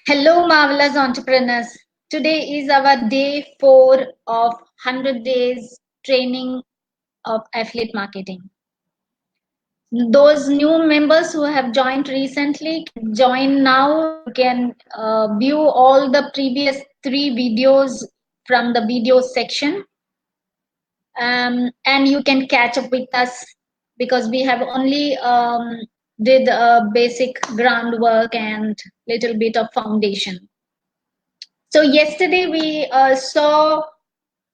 Hello, marvelous entrepreneurs. Today is our day 4 of 100 days training of affiliate marketing. Those new members who have joined recently can join now. You can view all the previous 3 videos from the video section, and you can catch up with us because we have only did basic groundwork and little bit of foundation. So yesterday we saw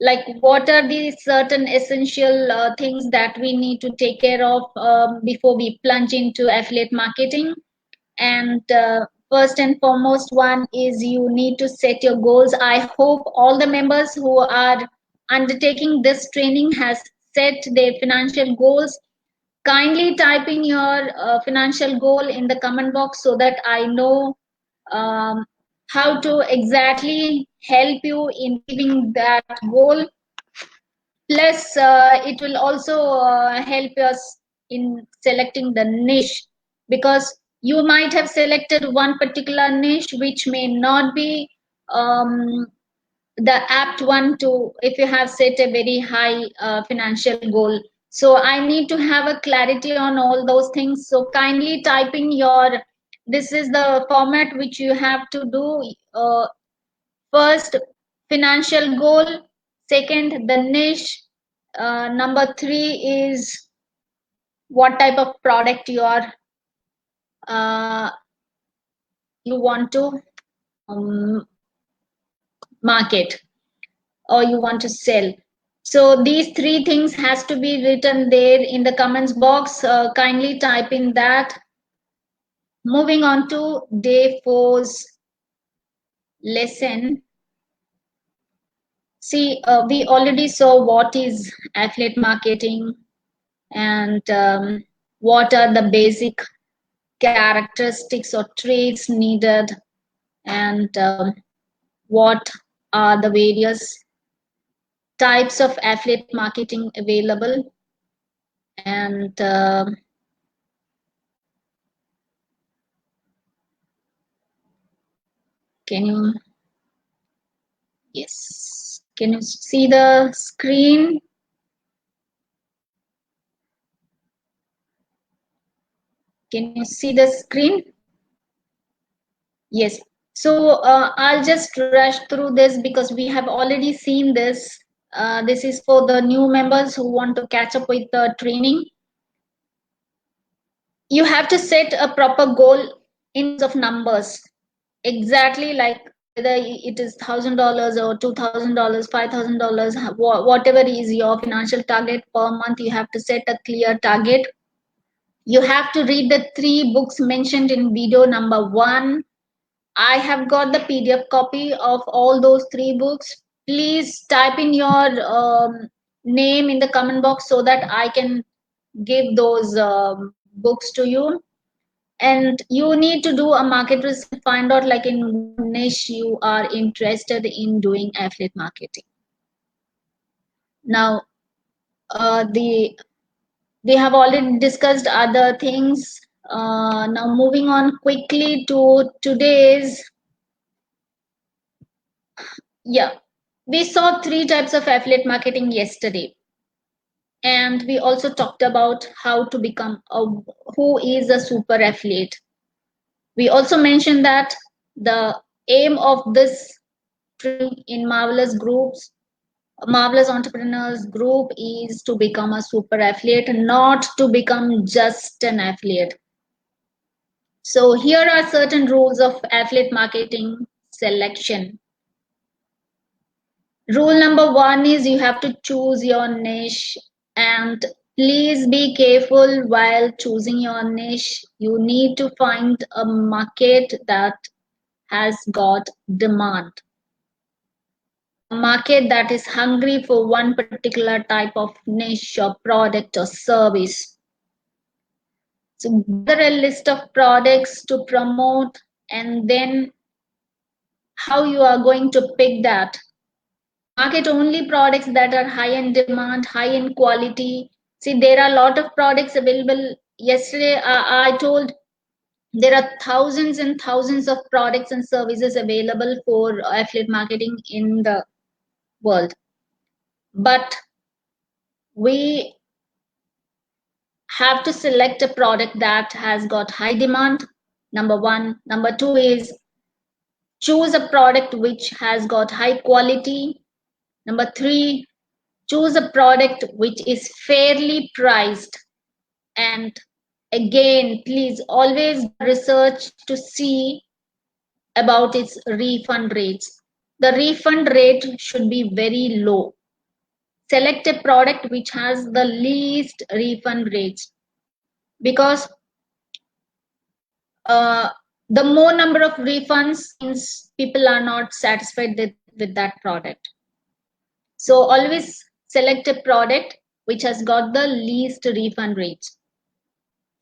like what are the certain essential things that we need to take care of before we plunge into affiliate marketing. And first and foremost one is you need to set your goals. I hope all the members who are undertaking this training has set their financial goals. Kindly type in your financial goal in the comment box so that I know um, how to exactly help you in achieving that goal. Plus, it will also help us in selecting the niche, because you might have selected one particular niche which may not be the apt one to if you have set a very high financial goal. So I need to have a clarity on all those things. So kindly type in your, this is the format which you have to do. First, financial goal. Second, the niche. Number 3 is what type of product uh, you want to um, market or you want to sell. So these 3 things has to be written there in the comments box. Kindly type in that. Moving on to day 4's lesson. See, we already saw what is affiliate marketing and what are the basic characteristics or traits needed, and what are the various types of affiliate marketing available. And can you, yes, can you see the screen? Can you see the screen? Yes. So I'll just rush through this because we have already seen this. This is for the new members who want to catch up with the training. You have to set a proper goal in terms of numbers, exactly like whether it is $1,000 or $2,000, $5,000, whatever is your financial target per month. You have to set a clear target. You have to read the 3 books mentioned in video number 1. I have got the PDF copy of all those 3 books. Please type in your name in the comment box so that I can give those books to you. And you need to do a market research, find out like in what niche you are interested in doing affiliate marketing. Now, we have already discussed other things. Now moving on quickly to today's, yeah, we saw 3 types of affiliate marketing yesterday, and we also talked about how to become who is a super affiliate. We also mentioned that the aim of this training in Marvelous Entrepreneurs group is to become a super affiliate, not to become just an affiliate. So here are certain rules of affiliate marketing selection. Rule number 1 is you have to choose your niche, and please be careful while choosing your niche. You need to find a market that has got demand, a market that is hungry for one particular type of niche or product or service. So gather a list of products to promote, and then how you are going to pick that. Market only products that are high in demand, high in quality. See, there are a lot of products available. Yesterday, I told There are thousands and thousands of products and services available for affiliate marketing in the world. But we have to select a product that has got high demand, number one. Number two is choose a product which has got high quality. Number three, choose a product which is fairly priced. And again, please always research to see about its refund rates. The refund rate should be very low. Select a product which has the least refund rates, because uh, the more number of refunds means people are not satisfied with that product. So always select a product which has got the least refund rates.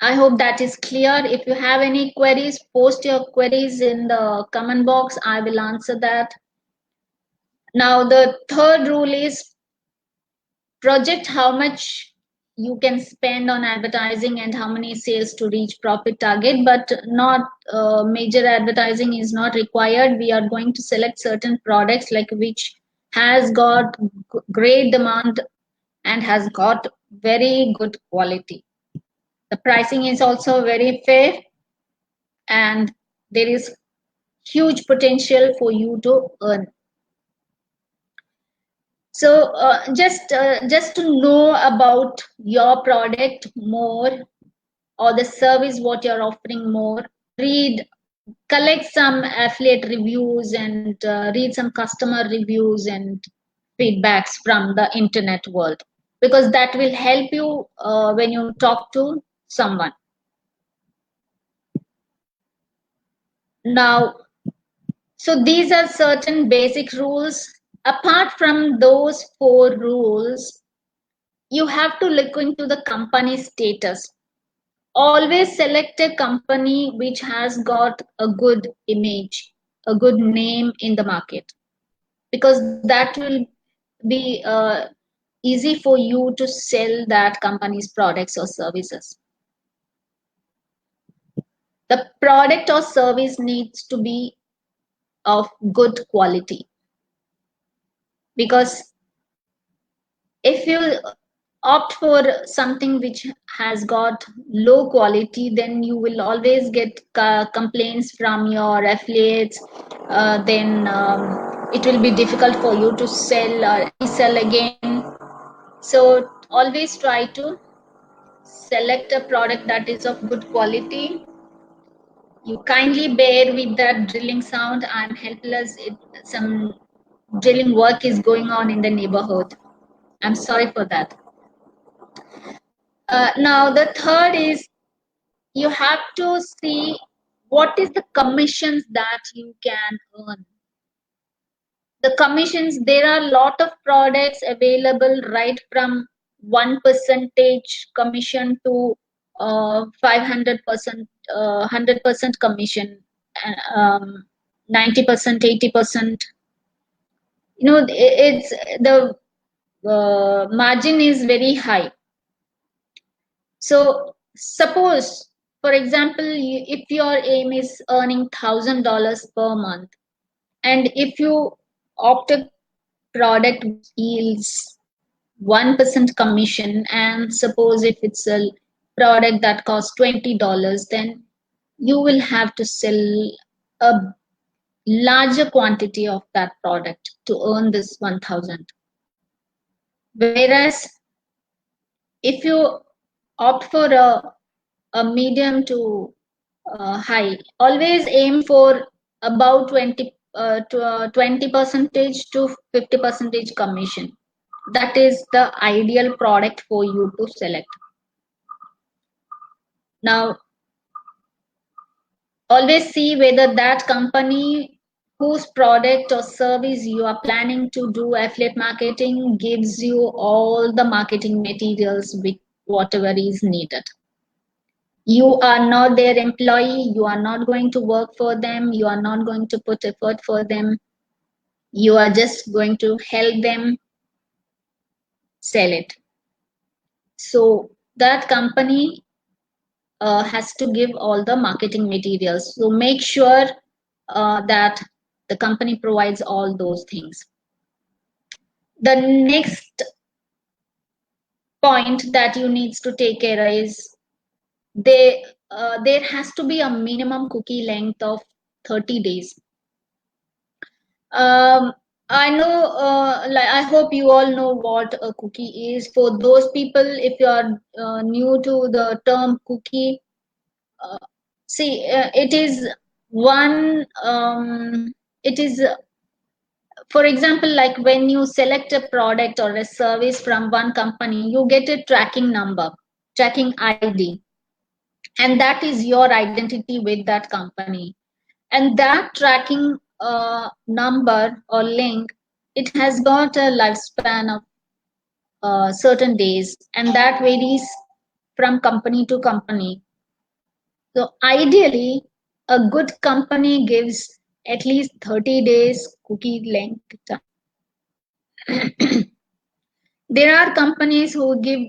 I hope that is clear. If you have any queries, post your queries in the comment box. I will answer that. Now, the third rule is project how much you can spend on advertising and how many sales to reach profit target, but not major advertising is not required. We are going to select certain products like which has got great demand and has got very good quality. The pricing is also very fair, and there is huge potential for you to earn. So just to know about your product more or the service what you're offering more, collect some affiliate reviews and read some customer reviews and feedbacks from the internet world, because that will help you when you talk to someone. Now, so these are certain basic rules. Apart from those four rules, you have to look into the company status. Always select a company which has got a good image, a good name in the market, because that will be easy for you to sell that company's products or services. The product or service needs to be of good quality, because if you opt for something which has got low quality, then you will always get complaints from your affiliates. Then it will be difficult for you to sell or resell again. So always try to select a product that is of good quality. You kindly bear with that drilling sound. I'm helpless. Some drilling work is going on in the neighborhood. I'm sorry for that. Now the third is you have to see what is the commissions that you can earn. The commissions, there are a lot of products available, right from 1% commission to 500%, 100% commission, 90%, 80%. You know, it's the margin is very high. So suppose, for example, if your aim is earning $1,000 per month, and if you opt a product which yields 1% commission, and suppose if it's a product that costs $20, then you will have to sell a larger quantity of that product to earn this 1,000. Whereas if you opt for a medium to high, always aim for about 20 percentage to 50 percentage commission. That is the ideal product for you to select. Now always see whether that company whose product or service you are planning to do affiliate marketing gives you all the marketing materials with whatever is needed. You are not their employee, you are not going to work for them, you are not going to put effort for them, you are just going to help them sell it. So that company has to give all the marketing materials. So make sure that the company provides all those things. The next point that you needs to take care is there has to be a minimum cookie length of 30 days. I know, like I hope you all know what a cookie is. For those people, if you are new to the term cookie, uh, see, it is one. It is, for example, like when you select a product or a service from one company, you get a tracking number, tracking ID, and that is your identity with that company. And that tracking number or link, it has got a lifespan of certain days, and that varies from company to company. So ideally, a good company gives at least 30 days cookie length time. There are companies who give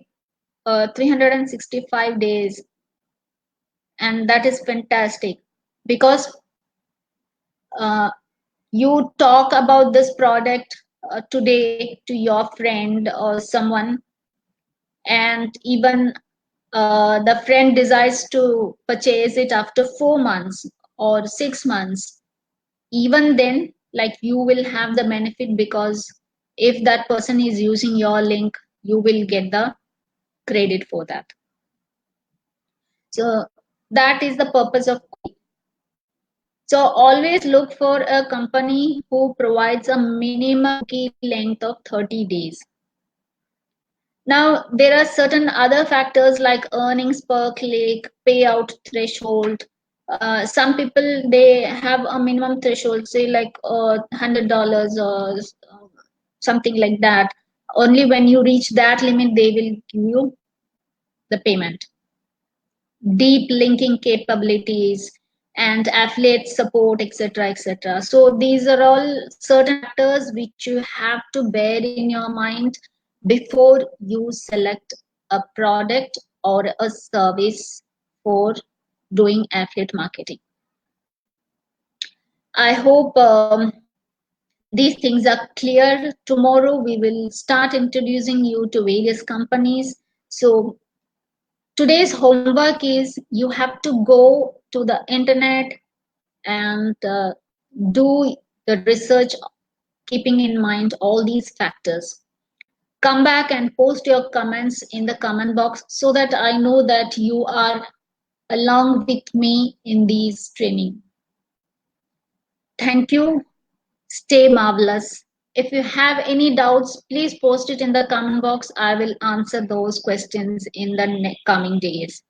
365 days, and that is fantastic because uh, you talk about this product today to your friend or someone, and even the friend decides to purchase it after 4 months or 6 months. Even then, like, you will have the benefit, because if that person is using your link, you will get the credit for that. So that is the purpose of cookie. So always look for a company who provides a minimum cookie length of 30 days. Now, there are certain other factors like earnings per click, payout threshold. Some people, they have a minimum threshold, say like $100 or something like that. Only when you reach that limit, they will give you the payment. Deep linking capabilities and affiliate support, etc., etc. So these are all certain factors which you have to bear in your mind before you select a product or a service for doing affiliate marketing. I hope these things are clear. Tomorrow we will start introducing you to various companies. So today's homework is you have to go to the internet and do the research, keeping in mind all these factors. Come back and post your comments in the comment box so that I know that you are along with me in these training. Thank you. Stay marvelous. If you have any doubts, please post it in the comment box. I will answer those questions in the coming days.